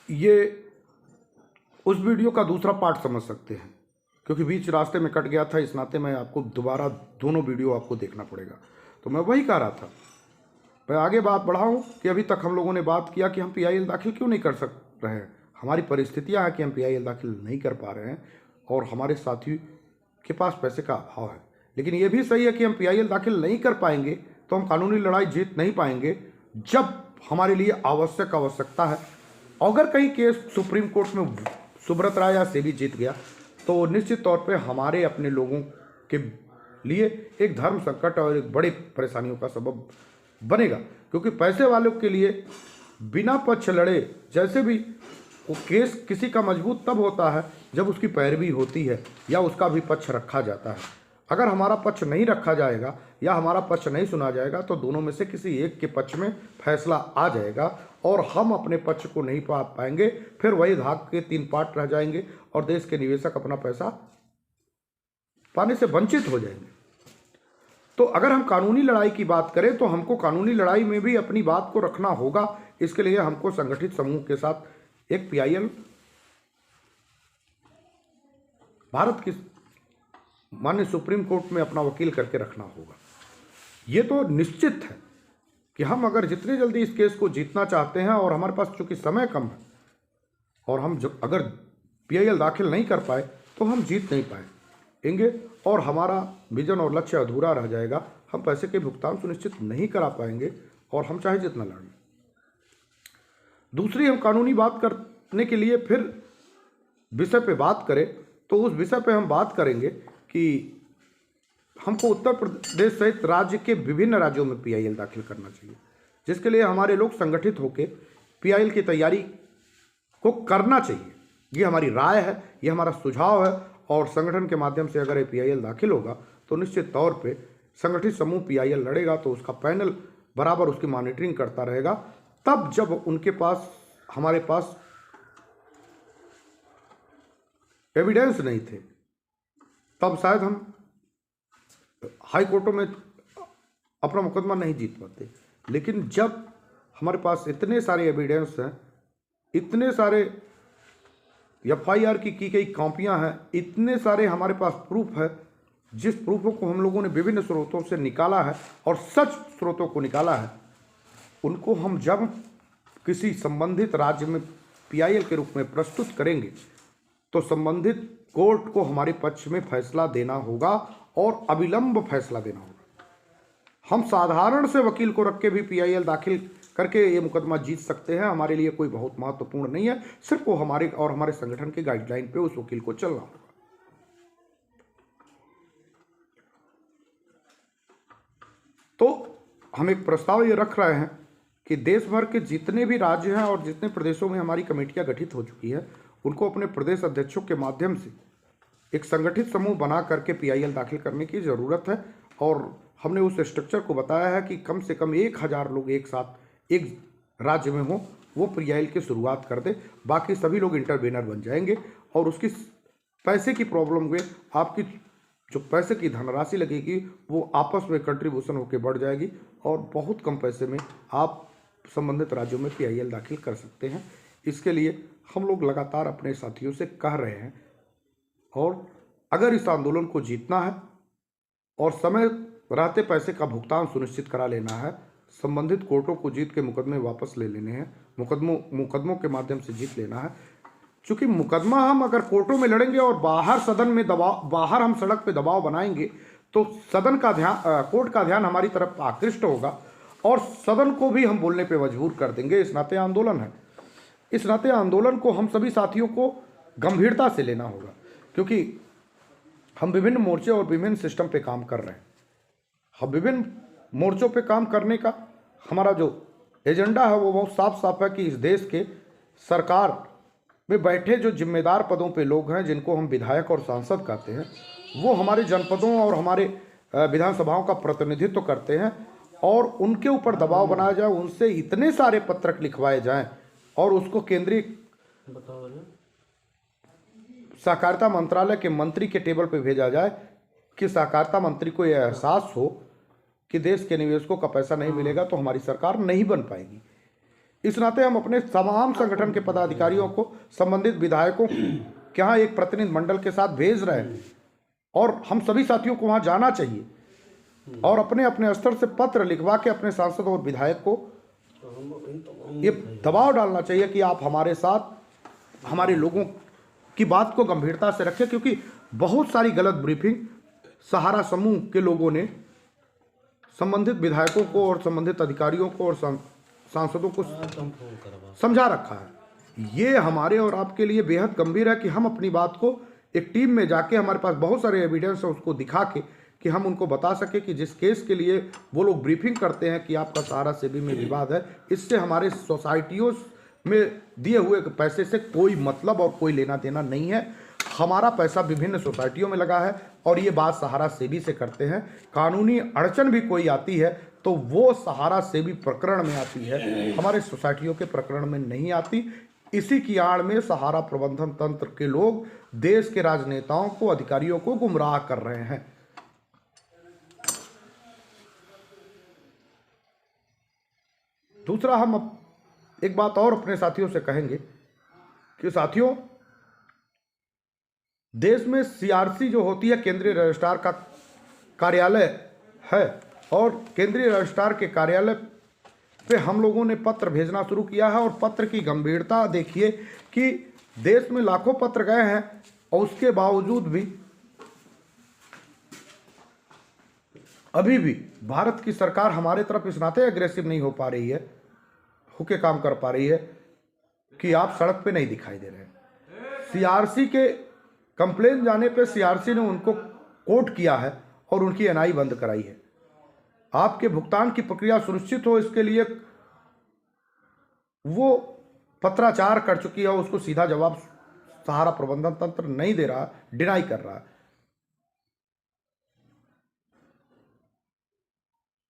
ये उस वीडियो का दूसरा पार्ट समझ सकते हैं, क्योंकि बीच रास्ते में कट गया था, इस नाते मैं आपको दोबारा दोनों वीडियो आपको देखना पड़ेगा। तो मैं वही कह रहा था, मैं आगे बात बढ़ाऊं कि अभी तक हम लोगों ने बात किया कि हम पीआईएल दाखिल क्यों नहीं कर सक रहे हैं। हमारी परिस्थितियां हैं कि हम पीआईएल दाखिल नहीं कर पा रहे हैं और हमारे साथी के पास पैसे का अभाव है। लेकिन ये भी सही है कि हम पीआईएल दाखिल नहीं कर पाएंगे तो हम कानूनी लड़ाई जीत नहीं पाएंगे जब हमारे लिए आवश्यकता है। अगर कहीं केस सुप्रीम कोर्ट में सुब्रत राय या सेबी जीत गया तो निश्चित तौर पे हमारे अपने लोगों के लिए एक धर्म संकट और एक बड़ी परेशानियों का सबब बनेगा, क्योंकि पैसे वालों के लिए बिना पक्ष लड़े, जैसे भी वो केस किसी का मजबूत तब होता है जब उसकी पैरवी होती है या उसका भी पक्ष रखा जाता है। अगर हमारा पक्ष नहीं रखा जाएगा या हमारा पक्ष नहीं सुना जाएगा तो दोनों में से किसी एक के पक्ष में फैसला आ जाएगा और हम अपने पक्ष को नहीं पा पाएंगे। फिर वही धाग के 3 पार्ट रह जाएंगे और देश के निवेशक अपना पैसा पाने से वंचित हो जाएंगे। तो अगर हम कानूनी लड़ाई की बात करें तो हमको कानूनी लड़ाई में भी अपनी बात को रखना होगा। इसके लिए हमको संगठित समूह के साथ एक पीआईएल भारत की माननीय सुप्रीम कोर्ट में अपना वकील करके रखना होगा। ये तो निश्चित है कि हम अगर जितनी जल्दी इस केस को जीतना चाहते हैं और हमारे पास चूंकि समय कम है और हम अगर पीआईएल दाखिल नहीं कर पाए तो हम जीत नहीं पाएंगे और हमारा विजन और लक्ष्य अधूरा रह जाएगा। हम पैसे के भुगतान सुनिश्चित नहीं करा पाएंगे और हम चाहे जितना लड़ें। दूसरी, हम कानूनी बात करने के लिए फिर विषय पे बात करें तो उस विषय पे हम बात करेंगे कि हमको उत्तर प्रदेश सहित राज्य के विभिन्न राज्यों में पीआईएल दाखिल करना चाहिए, जिसके लिए हमारे लोग संगठित होकर पीआईएल की तैयारी को करना चाहिए। ये हमारी राय है, ये हमारा सुझाव है और संगठन के माध्यम से अगर ये पीआईएल दाखिल होगा तो निश्चित तौर पे संगठित समूह पीआईएल लड़ेगा तो उसका पैनल बराबर उसकी मॉनिटरिंग करता रहेगा। तब जब उनके पास हमारे पास एविडेंस नहीं थे तब शायद हम हाई कोर्टों में अपना मुकदमा नहीं जीत पाते। लेकिन जब हमारे पास इतने सारे एविडेंस हैं, इतने सारे एफआईआर की गई कॉपियां हैं, इतने सारे हमारे पास प्रूफ है, जिस प्रूफों को हम लोगों ने विभिन्न स्रोतों से निकाला है और सच स्रोतों को निकाला है, उनको हम जब किसी संबंधित राज्य में पीआईएल के रूप में प्रस्तुत करेंगे तो संबंधित कोर्ट को हमारे पक्ष में फैसला देना होगा और अविलंब फैसला देना होगा। हम साधारण से वकील को रख के भी पीआईएल दाखिल करके ये मुकदमा जीत सकते हैं। हमारे लिए कोई बहुत महत्वपूर्ण नहीं है, सिर्फ वो हमारे और हमारे संगठन के गाइडलाइन पे उस वकील को चलना होगा। तो हम एक प्रस्ताव ये रख रहे हैं कि देश भर के जितने भी राज्य हैं और जितने प्रदेशों में हमारी कमेटियां गठित हो चुकी है उनको अपने प्रदेश अध्यक्षों के माध्यम से एक संगठित समूह बना करके पीआईएल दाखिल करने की ज़रूरत है। और हमने उस स्ट्रक्चर को बताया है कि कम से कम 1000 लोग एक साथ एक राज्य में हो, वो पीआईएल की शुरुआत कर दे। बाकी सभी लोग इंटरवेनर बन जाएंगे और उसकी पैसे की प्रॉब्लम में आपकी जो पैसे की धनराशि लगेगी वो आपस में कंट्रीब्यूशन होकर बढ़ जाएगी और बहुत कम पैसे में आप संबंधित राज्यों में पीआईएल दाखिल कर सकते हैं। इसके लिए हम लोग लगातार अपने साथियों से कह रहे हैं और अगर इस आंदोलन को जीतना है और समय रहते पैसे का भुगतान सुनिश्चित करा लेना है, संबंधित कोर्टों को जीत के मुकदमे वापस ले लेने हैं, मुकदमों के माध्यम से जीत लेना है। चूंकि मुकदमा हम अगर कोर्टों में लड़ेंगे और बाहर सदन में दबाव, बाहर हम सड़क पे दबाव बनाएंगे तो सदन का ध्यान, कोर्ट का ध्यान हमारी तरफ आकृष्ट होगा और सदन को भी हम बोलने पे मजबूर कर देंगे। इस नाते आंदोलन है, इस नाते आंदोलन को हम सभी साथियों को गंभीरता से लेना होगा, क्योंकि हम विभिन्न मोर्चे और विभिन्न सिस्टम पे काम कर रहे हैं। हम विभिन्न मोर्चों पे काम करने का हमारा जो एजेंडा है वो बहुत साफ साफ है कि इस देश के सरकार में बैठे जो जिम्मेदार पदों पे लोग हैं, जिनको हम विधायक और सांसद कहते हैं, वो हमारे जनपदों और हमारे विधानसभाओं का प्रतिनिधित्व करते हैं और उनके ऊपर दबाव बनाया जाए, उनसे इतने सारे पत्रक लिखवाए जाएं और उसको केंद्रीय सहकारिता मंत्रालय के मंत्री के टेबल पे भेजा जाए कि सहकारिता मंत्री को यह एहसास हो कि देश के निवेशकों का पैसा नहीं मिलेगा तो हमारी सरकार नहीं बन पाएगी। इस नाते हम अपने तमाम संगठन के पदाधिकारियों को संबंधित विधायकों के यहाँ एक प्रतिनिधि मंडल के साथ भेज रहे हैं और हम सभी साथियों को वहाँ जाना चाहिए और अपने अपने स्तर से पत्र लिखवा के अपने सांसद और विधायक को ये दबाव डालना चाहिए कि आप हमारे साथ हमारे लोगों की बात को गंभीरता से रखें, क्योंकि बहुत सारी गलत ब्रीफिंग सहारा समूह के लोगों ने संबंधित विधायकों को और संबंधित अधिकारियों को और सांसदों को समझा रखा है। ये हमारे और आपके लिए बेहद गंभीर है कि हम अपनी बात को एक टीम में जाके, हमारे पास बहुत सारे एविडेंस है, उसको दिखा के कि हम उनको बता सके कि जिस केस के लिए वो लोग ब्रीफिंग करते हैं कि आपका सहारा सेबी में विवाद है, इससे हमारे सोसाइटियों में दिए हुए पैसे से कोई मतलब और कोई लेना देना नहीं है। हमारा पैसा विभिन्न सोसाइटियों में लगा है और ये बात सहारा सेबी से करते हैं। कानूनी अड़चन भी कोई आती है तो वो सहारा सेबी प्रकरण में आती है, हमारे सोसाइटियों के प्रकरण में नहीं आती। इसी की आड़ में सहारा प्रबंधन तंत्र के लोग देश के राजनेताओं को, अधिकारियों को गुमराह कर रहे हैं। दूसरा, हम एक बात और अपने साथियों से कहेंगे कि साथियों, देश में सीआरसी जो होती है, केंद्रीय रजिस्ट्रार का कार्यालय है, और केंद्रीय रजिस्ट्रार के कार्यालय पे हम लोगों ने पत्र भेजना शुरू किया है। और पत्र की गंभीरता देखिए कि देश में लाखों पत्र गए हैं और उसके बावजूद भी अभी भी भारत की सरकार हमारे तरफ इस नाते एग्रेसिव नहीं हो पा रही है, होके काम कर पा रही है कि आप सड़क पे नहीं दिखाई दे रहे। सीआरसी के कंप्लेन जाने पे सीआरसी ने उनको कोर्ट किया है और उनकी एनआई बंद कराई है। आपके भुगतान की प्रक्रिया सुनिश्चित हो, इसके लिए वो पत्राचार कर चुकी है, उसको सीधा जवाब सहारा प्रबंधन तंत्र नहीं दे रहा, डिनाई कर रहा है।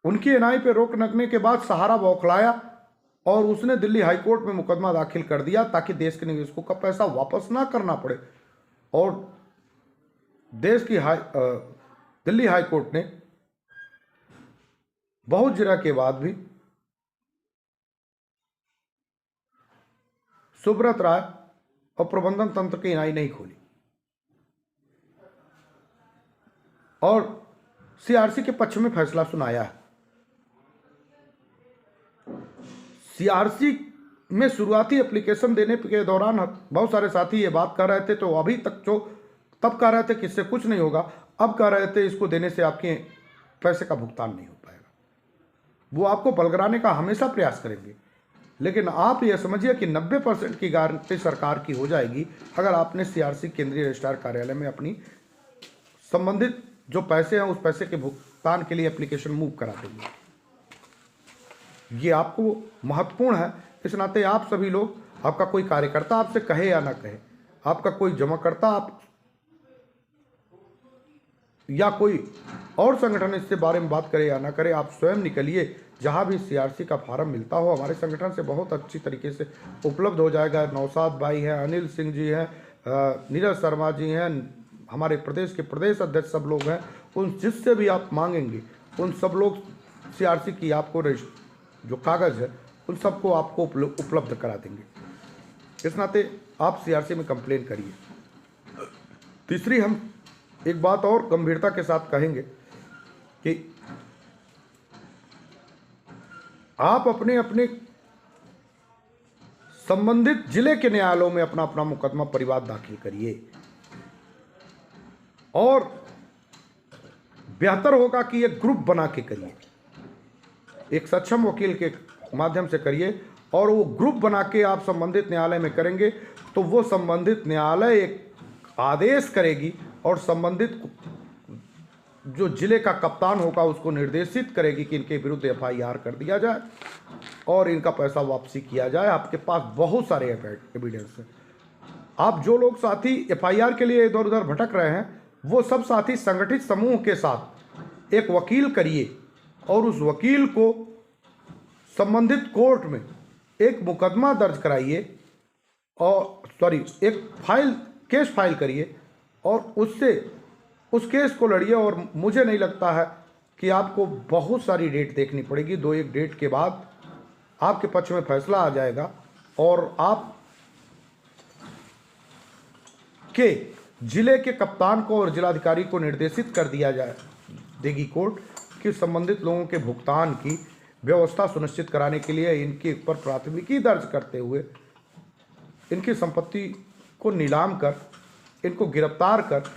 उनकी एनआई पे रोक लगने के बाद सहारा बौखलाया और उसने दिल्ली हाईकोर्ट में मुकदमा दाखिल कर दिया ताकि देश के निवेशकों का पैसा वापस ना करना पड़े। और देश की दिल्ली हाईकोर्ट ने बहुत जिरह के बाद भी सुब्रत राय और प्रबंधन तंत्र की एनआई नहीं खोली और सीआरसी के पक्ष में फैसला सुनाया है। सीआरसी में शुरुआती एप्लीकेशन देने के दौरान बहुत सारे साथी ये बात कर रहे थे, तो अभी तक जो तब कह रहे थे कि इससे कुछ नहीं होगा, अब कह रहे थे इसको देने से आपके पैसे का भुगतान नहीं हो पाएगा। वो आपको बलगराने का हमेशा प्रयास करेंगे, लेकिन आप ये समझिए कि 90% की गारंटी सरकार की हो जाएगी अगर आपने सीआरसी केंद्रीय रजिस्ट्रार कार्यालय में अपनी संबंधित जो पैसे हैं उस पैसे के भुगतान के लिए एप्लीकेशन मूव करा देंगे। ये आपको महत्वपूर्ण है। इस नाते आप सभी लोग, आपका कोई कार्यकर्ता आपसे कहे या ना कहे, आपका कोई जमाकर्ता आप या कोई और संगठन इससे बारे में बात करे या ना करे, आप स्वयं निकलिए। जहां भी सीआरसी का फार्म मिलता हो हमारे संगठन से बहुत अच्छी तरीके से उपलब्ध हो जाएगा। नौशाद भाई हैं, अनिल सिंह जी हैं, नीरज शर्मा जी हैं, हमारे प्रदेश के प्रदेश अध्यक्ष सब लोग हैं। उन जिससे भी आप मांगेंगे उन सब लोग सीआरसी की आपको जो कागज़ है उन सबको आपको उपलब्ध करा देंगे। इस नाते आप सीआरसी में कंप्लेन करिए। तीसरी, हम एक बात और गंभीरता के साथ कहेंगे कि आप अपने अपने संबंधित जिले के न्यायालयों में अपना अपना मुकदमा परिवाद दाखिल करिए और बेहतर होगा कि एक ग्रुप बना के करिए, एक सक्षम वकील के माध्यम से करिए। और वो ग्रुप बना के आप संबंधित न्यायालय में करेंगे तो वो संबंधित न्यायालय एक आदेश करेगी और संबंधित जो जिले का कप्तान होगा उसको निर्देशित करेगी कि इनके विरुद्ध एफआईआर कर दिया जाए और इनका पैसा वापसी किया जाए। आपके पास बहुत सारे एविडेंस हैं। आप जो लोग साथी एफआईआर के लिए इधर उधर भटक रहे हैं वो सब साथी संगठित समूह के साथ एक वकील करिए और उस वकील को संबंधित कोर्ट में एक मुकदमा दर्ज कराइए और एक केस फाइल करिए और उससे उस केस को लड़िए। और मुझे नहीं लगता है कि आपको बहुत सारी डेट देखनी पड़ेगी। 2-1 डेट के बाद आपके पक्ष में फैसला आ जाएगा और आप के जिले के कप्तान को और जिलाधिकारी को निर्देशित कर दिया देगी कोर्ट कि संबंधित लोगों के भुगतान की व्यवस्था सुनिश्चित कराने के लिए इनके ऊपर प्राथमिकी दर्ज करते हुए इनकी संपत्ति को नीलाम कर इनको गिरफ्तार कर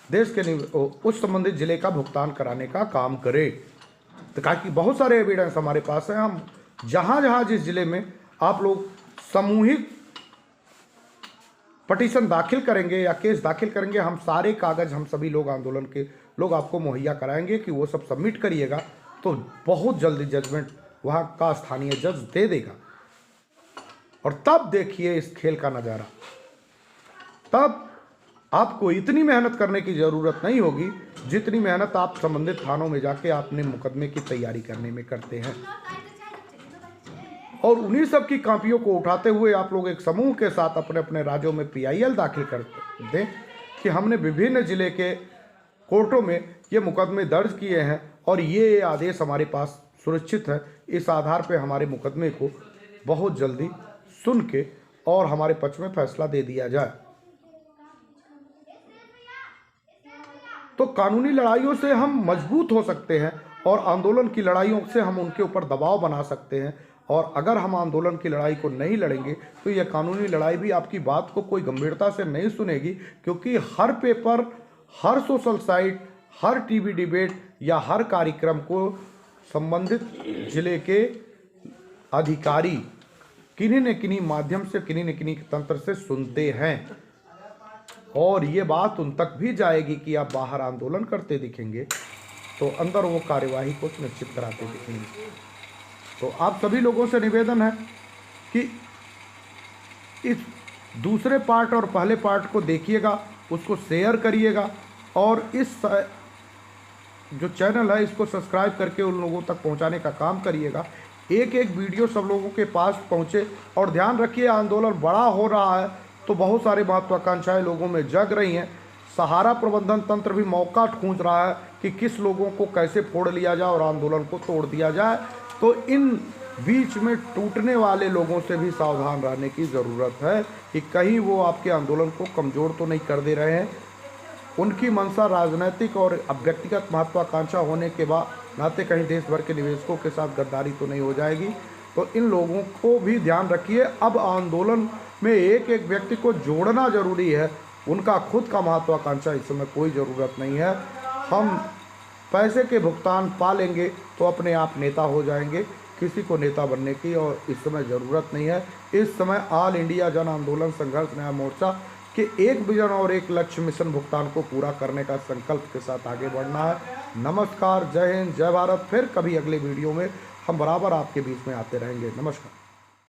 देश के उस संबंधित जिले का भुगतान कराने का काम करे। तो कहा कि बहुत सारे एविडेंस हमारे पास हैं, हम जहाँ जिस जिले में आप लोग सामूहिक पटिशन दाखिल करेंगे या केस दाखिल करेंगे, हम सारे कागज हम सभी लोग आंदोलन के लोग आपको मुहैया कराएंगे कि वो सब सबमिट करिएगा, तो बहुत जल्दी जजमेंट वहाँ का स्थानीय जज दे देगा। और तब देखिए इस खेल का नज़ारा, तब आपको इतनी मेहनत करने की ज़रूरत नहीं होगी जितनी मेहनत आप संबंधित थानों में जाके अपने मुकदमे की तैयारी करने में करते हैं। और उन्हीं सब की कापियों को उठाते हुए आप लोग एक समूह के साथ अपने अपने राज्यों में PIL दाखिल कर दें कि हमने विभिन्न जिले के कोर्टों में ये मुकदमे दर्ज किए हैं और ये आदेश हमारे पास सुरक्षित है। इस आधार पे हमारे मुकदमे को बहुत जल्दी सुन के और हमारे पक्ष में फैसला दे दिया जाए। तो कानूनी लड़ाइयों से हम मजबूत हो सकते हैं और आंदोलन की लड़ाइयों से हम उनके ऊपर दबाव बना सकते हैं। और अगर हम आंदोलन की लड़ाई को नहीं लड़ेंगे तो यह कानूनी लड़ाई भी आपकी बात को कोई गंभीरता से नहीं सुनेगी, क्योंकि हर पेपर, हर सोशल साइट, हर टीवी डिबेट या हर कार्यक्रम को संबंधित जिले के अधिकारी किन्हीं न किन्हीं माध्यम से, किन्हीं न किन्हीं तंत्र से सुनते हैं। और ये बात उन तक भी जाएगी कि आप बाहर आंदोलन करते दिखेंगे तो अंदर वो कार्यवाही को सुनिश्चित कराते दिखेंगे। तो आप सभी लोगों से निवेदन है कि इस दूसरे पार्ट और पहले पार्ट को देखिएगा, उसको शेयर करिएगा और इस जो चैनल है इसको सब्सक्राइब करके उन लोगों तक पहुंचाने का काम करिएगा। एक एक वीडियो सब लोगों के पास पहुंचे। और ध्यान रखिए, आंदोलन बड़ा हो रहा है तो बहुत सारी महत्वाकांक्षाएं लोगों में जग रही हैं। सहारा प्रबंधन तंत्र भी मौका ढूंढ रहा है कि किस लोगों को कैसे फोड़ लिया जाए और आंदोलन को तोड़ दिया जाए। तो इन बीच में टूटने वाले लोगों से भी सावधान रहने की ज़रूरत है कि कहीं वो आपके आंदोलन को कमज़ोर तो नहीं कर दे रहे हैं। उनकी मंशा राजनीतिक और व्यक्तिगत महत्वाकांक्षा होने के बाद नाते कहीं देश भर के निवेशकों के साथ गद्दारी तो नहीं हो जाएगी। तो इन लोगों को भी ध्यान रखिए। अब आंदोलन में एक एक व्यक्ति को जोड़ना जरूरी है, उनका खुद का महत्वाकांक्षा इस समय कोई ज़रूरत नहीं है। हम पैसे के भुगतान पा लेंगे तो अपने आप नेता हो जाएंगे, किसी को नेता बनने की और इस समय ज़रूरत नहीं है। इस समय ऑल इंडिया जन आंदोलन संघर्ष नया मोर्चा के एक विजन और एक लक्ष्य मिशन भुगतान को पूरा करने का संकल्प के साथ आगे बढ़ना है। नमस्कार, जय हिंद, जय भारत। फिर कभी अगले वीडियो में हम बराबर आपके बीच में आते रहेंगे। नमस्कार।